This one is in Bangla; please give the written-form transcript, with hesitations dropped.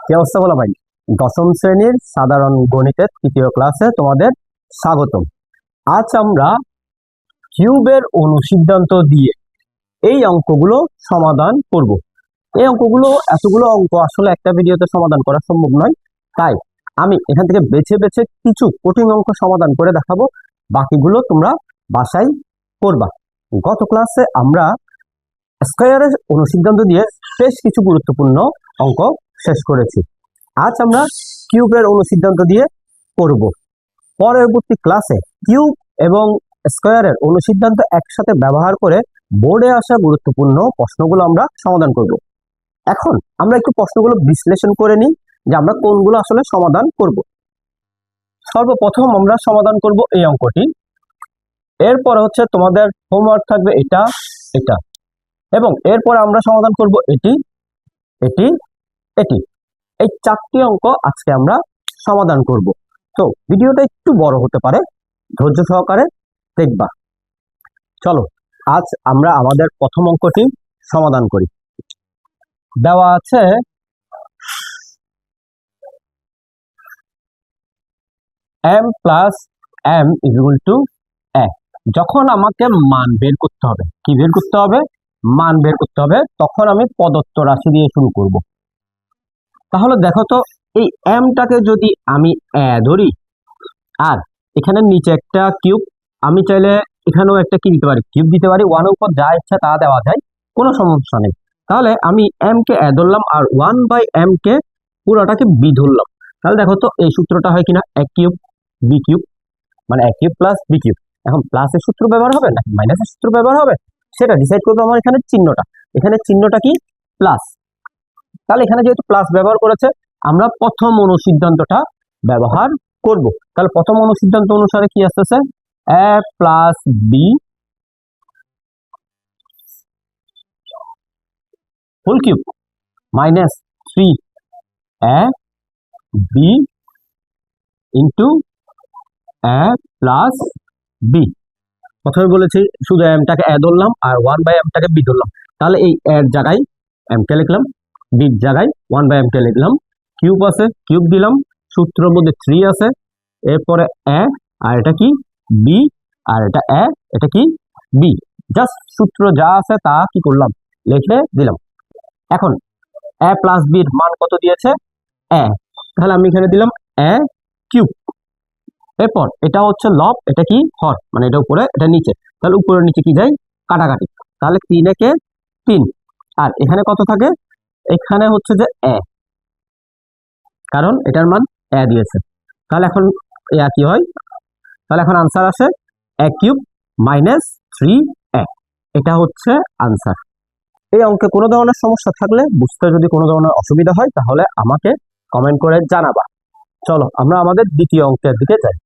কি অবস্থা বলা ভাই? দশম শ্রেণীর সাধারণ গণিতের তৃতীয় ক্লাসে তোমাদের স্বাগতম। আজ আমরা কিউবের অনুসিদ্ধান্ত দিয়ে এই অঙ্কগুলো সমাধান করব। এই অঙ্কগুলো, এতগুলো অঙ্ক আসলে একটা ভিডিওতে সমাধান করা সম্ভব নয়, তাই আমি এখান থেকে বেছে বেছে কিছু কঠিন অঙ্ক সমাধান করে দেখাবো, বাকিগুলো তোমরা বাসায় করবা। গত ক্লাসে আমরা স্কয়ারের অনুসিদ্ধান্ত দিয়ে বেশ কিছু গুরুত্বপূর্ণ অঙ্ক শেষ করেছি। আজ আমরা কিউবের অনুসিদ্ধান্ত দিয়ে করব। পরবর্তী ক্লাসে কিউব এবং স্কয়ারের অনুসিদ্ধান্ত একসাথে ব্যবহার করে বোর্ডে আসা গুরুত্বপূর্ণ প্রশ্নগুলো আমরা সমাধান করব। এখন আমরা একটু প্রশ্নগুলো বিশ্লেষণ করে নিই যে আমরা কোনগুলো আসলে সমাধান করব। সর্বপ্রথম আমরা সমাধান করব এই অঙ্কটি। এরপর হচ্ছে তোমাদের হোমওয়ার্ক থাকবে এটা, এটা, এবং এরপর আমরা সমাধান করব এটি, এটি, এটি। এই চারটি অঙ্ক আজকে আমরা সমাধান করব। তো ভিডিওটা একটু বড় হতে পারে, ধৈর্য সহকারে দেখবা। চলো আজ আমরা আমাদের প্রথম অঙ্কটি সমাধান করি। দেওয়া আছে m plus m equal to a। যখন আমাকে মান বের করতে হবে, কি বের করতে হবে? মান বের করতে হবে, তখন আমি প্রদত্ত রাশি দিয়ে শুরু করব। তাহলে দেখো তো, এই এমটাকে যদি আমি ধরি, আর এখানে নিচে একটা কিউব, আমি চাইলে এখানেও একটা কি দিতে পারি, কিউব দিতে পারি। ওয়ানের উপর যা ইচ্ছা তা দেওয়া যায়, কোনো সমস্যা নেই। তাহলে আমি এম কে ধরলাম আর 1/m কে পুরোটাকে বি ধরলাম। তাহলে দেখো তো এই সূত্রটা হয় কিনা, এক কিউব বি কিউব, মানে এক কিউব প্লাস বি কিউব। এখন প্লাসের সূত্র ব্যবহার হবে নাকি মাইনাসের সূত্র ব্যবহার হবে, সেটা ডিসাইড করবো আমার এখানে চিহ্নটা। এখানে চিহ্নটা কি? প্লাস। তাহলে এখানে যেহেতু প্লাস ব্যবহার করেছে, আমরা প্রথম অনুসিদ্ধান্তটা ব্যবহার করব। তাহলে প্রথম অনুসিদ্ধান্ত অনুসারে কি আসতেছে? a plus B whole cube minus 3a B into a plus B. প্রথমে বলেছি শুধু এমটাকে এ ধরলাম আর 1/m টাকে বি ধরলাম। তাহলে এই এর জায়গায় এম কে লিখলাম, বির জায়গায় 1/m কে লিখলাম। কিউব আছে, কিউব দিলাম, সূত্রের মধ্যে 3 আছে, এরপরে এ, আর এটা কি? বি, আর এটা এ, এটা কি? বি। জাস্ট সূত্র যা আছে তা কি করলাম, লিখে দিলাম। এখন এ প্লাস বির মান কত দিয়েছে? এ। তাহলে আমি এখানে দিলাম এ কিউব। এরপর এটা হচ্ছে লব, এটা কি? হর, মানে এটা উপরে এটা নিচে। তাহলে উপরে নিচে কি যায়? কাটাকাটি। তাহলে 3 একে 3, আর এখানে কত থাকে? এখানে হচ্ছে যে এ, কারণ এটার মান এ দিয়েছে। তাহলে এখন কি হয়? তাহলে এখন আনসার আসে এ কিউব মাইনাস 3a। এটা হচ্ছে আনসার। এই অঙ্কে কোনো ধরনের সমস্যা থাকলে, বুঝতে যদি কোনো ধরনের অসুবিধা হয়, তাহলে আমাকে কমেন্ট করে জানাবা। চলো আমরা আমাদের দ্বিতীয় অঙ্কের দিকে যাই।